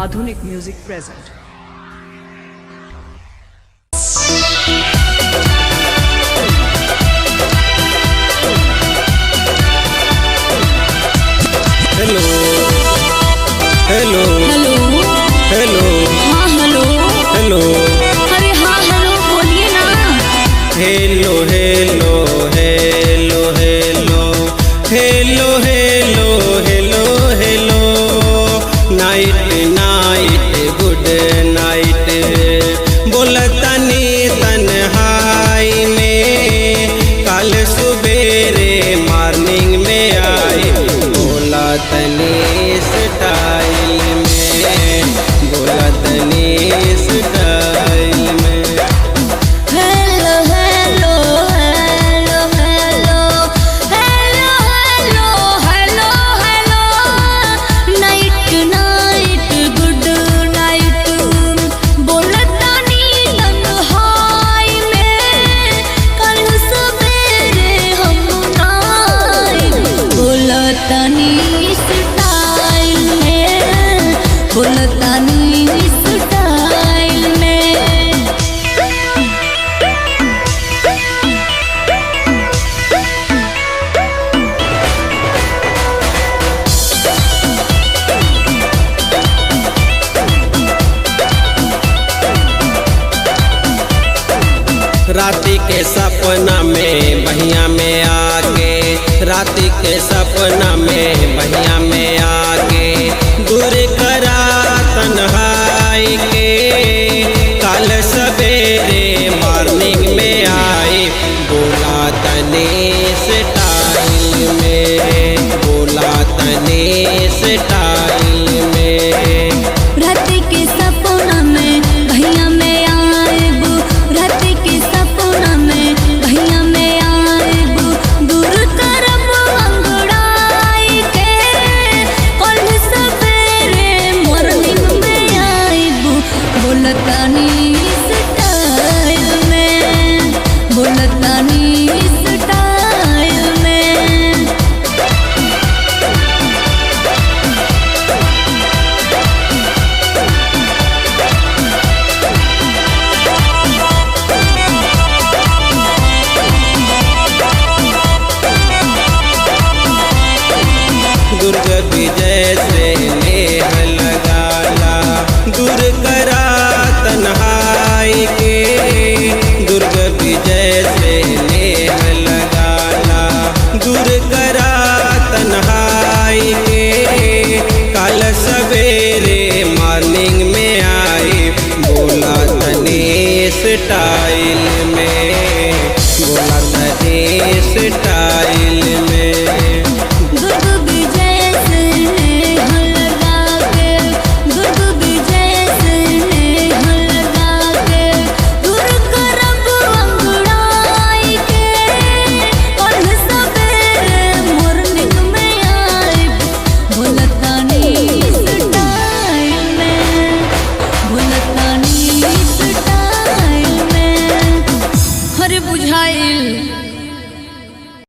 आधुनिक music present. Hello hello hello hello हाँ hello hello अरे हाँ हेलो बोलिए ना। Hello hello hello hello hello hello hello hello night night good night बोलतनी तन्हाई में कल सुबेरे मॉर्निंग में आई बोलतनी स्टाइल में बोलतनी स्टाइल में। Hello hello hello hello hello hello hello hello night night good night बोलतानी तन्हाई में कल सवेरे हम आए बोलतानी स्टाइल में बोलतानी स्टाइल में। राती के सपना में बहिया में आके राती के सपना में बहिया में आके दूर करा तन्हाई के कल सवेरे मॉर्निंग में आई बोला तने स्टाइल में बोला तने स्टाइल में। रात के सपना में भैया में आएबू रात के सपना में भैया में आएबू दूर करब अंगड़ाई के कल सवेरे मॉर्निंग में आएबू बोलतानी स्टाइल में बोलतानी स्टाइल में। दुर्ग विजय से नेह लगाला दूर करा तन्हाई के दुर्ग विजय से नेह लगाला दूर करा तन्हाई के कल सवेरे मॉर्निंग में आई बोला तने स्टाइल